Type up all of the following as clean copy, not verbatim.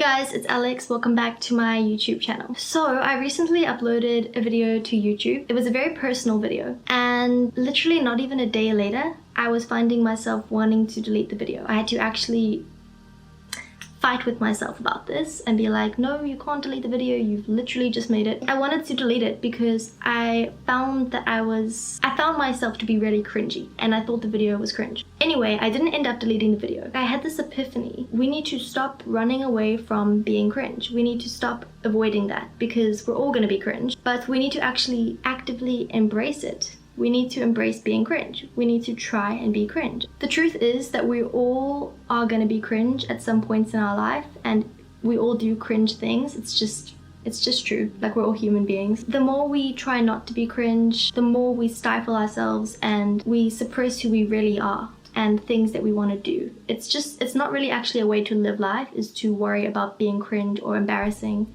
Hey guys, it's Alex. Welcome back to my YouTube channel. So I recently uploaded a video to YouTube. It was a very personal video, and literally not even a day later, I was finding myself wanting to delete the video. I had to actually fight with myself about this and be like, no, you can't delete the video, you've literally just made it. I wanted to delete it because I found myself to be really cringy, and I thought the video was cringe. Anyway, I didn't end up deleting the video. I had this epiphany. We need to stop running away from being cringe. We need to stop avoiding that because we're all gonna be cringe, but we need to actually actively embrace it. We need to embrace being cringe. We need to try and be cringe. The truth is that we all are going to be cringe at some points in our life, and we all do cringe things. It's just true. Like, we're all human beings. The more we try not to be cringe, the more we stifle ourselves and we suppress who we really are and things that we want to do. It's not really actually a way to live life, is to worry about being cringe or embarrassing.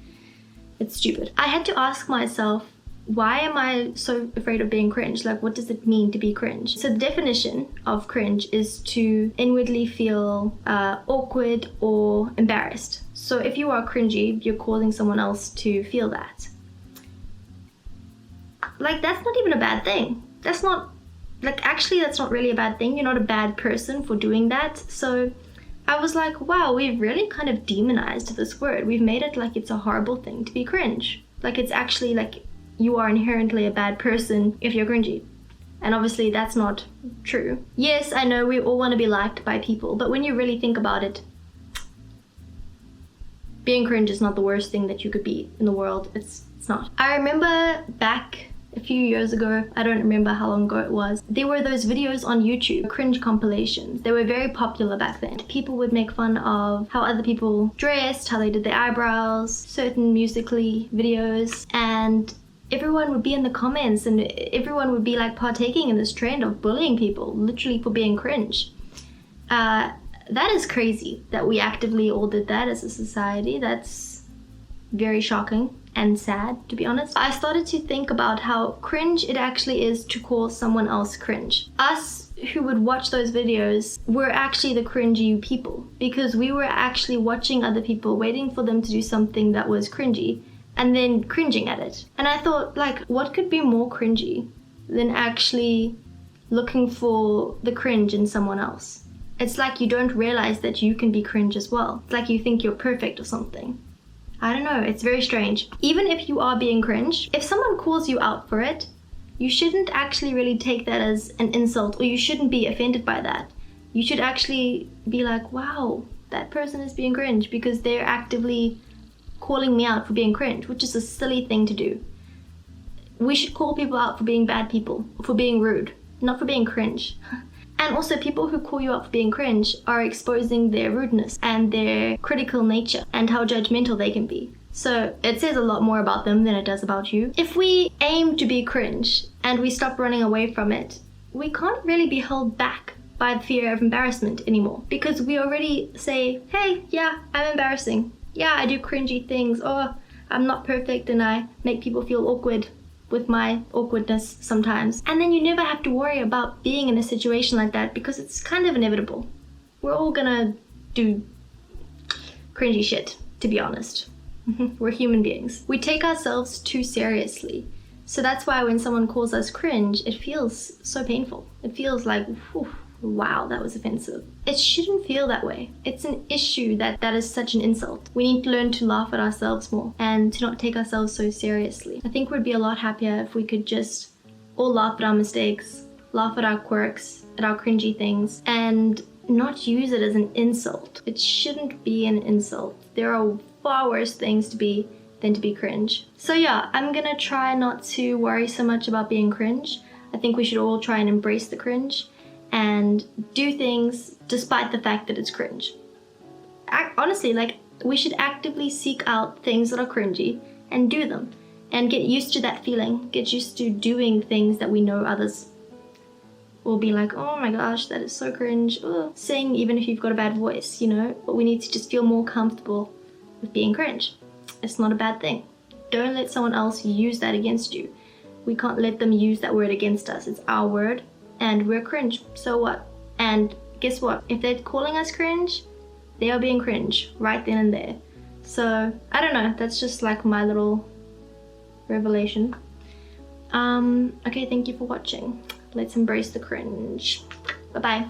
It's stupid. I had to ask myself, why am I so afraid of being cringe? Like, what does it mean to be cringe? So the definition of cringe is to inwardly feel awkward or embarrassed. So if you are cringy, you're causing someone else to feel that. Like, that's not even a bad thing. That's not really a bad thing. You're not a bad person for doing that. So I was like, wow, we've really kind of demonized this word. We've made it like it's a horrible thing to be cringe. Like, it's actually like you are inherently a bad person if you're cringy. And obviously that's not true. Yes, I know we all want to be liked by people, but when you really think about it, being cringe is not the worst thing that you could be in the world. It's not. I remember back a few years ago, I don't remember how long ago it was, there were those videos on YouTube, cringe compilations. They were very popular back then. People would make fun of how other people dressed, how they did their eyebrows, certain musically videos, and everyone would be in the comments and everyone would be like partaking in this trend of bullying people, literally for being cringe. That is crazy that we actively all did that as a society. That's very shocking and sad, to be honest. I started to think about how cringe it actually is to call someone else cringe. Us who would watch those videos were actually the cringy people, because we were actually watching other people, waiting for them to do something that was cringy, and then cringing at it. And I thought, like, what could be more cringy than actually looking for the cringe in someone else? It's like you don't realize that you can be cringe as well. It's like you think you're perfect or something. I don't know, it's very strange. Even if you are being cringe, if someone calls you out for it, you shouldn't actually really take that as an insult, or you shouldn't be offended by that. You should actually be like, wow, that person is being cringe, because they're actively calling me out for being cringe, which is a silly thing to do. We should call people out for being bad people, for being rude, not for being cringe. And also, people who call you out for being cringe are exposing their rudeness and their critical nature and how judgmental they can be. So it says a lot more about them than it does about you. If we aim to be cringe and we stop running away from it, we can't really be held back by the fear of embarrassment anymore, because we already say, hey, yeah, I'm embarrassing. Yeah, I do cringy things, or I'm not perfect and I make people feel awkward with my awkwardness sometimes. And then you never have to worry about being in a situation like that, because it's kind of inevitable. We're all gonna do cringy shit, to be honest. We're human beings. We take ourselves too seriously. So that's why when someone calls us cringe, it feels so painful. It feels like, whew, wow, that was offensive. It shouldn't feel that way. It's an issue that is such an insult. We need to learn to laugh at ourselves more and to not take ourselves so seriously. I think we'd be a lot happier if we could just all laugh at our mistakes, laugh at our quirks, at our cringy things, and not use it as an insult. It shouldn't be an insult. There are far worse things to be than to be cringe. So yeah, I'm gonna try not to worry so much about being cringe. I think we should all try and embrace the cringe and do things despite the fact that it's cringe. Honestly, like, we should actively seek out things that are cringy and do them, and get used to that feeling, get used to doing things that we know others will be like, oh my gosh, that is so cringe. Sing, even if you've got a bad voice, you know, but we need to just feel more comfortable with being cringe. It's not a bad thing. Don't let someone else use that against you. We can't let them use that word against us. It's our word, and we're cringe, so what? And guess what? If they're calling us cringe, they are being cringe right then and there. So I don't know, that's just like my little revelation. Okay, thank you for watching. Let's embrace the cringe. Bye bye.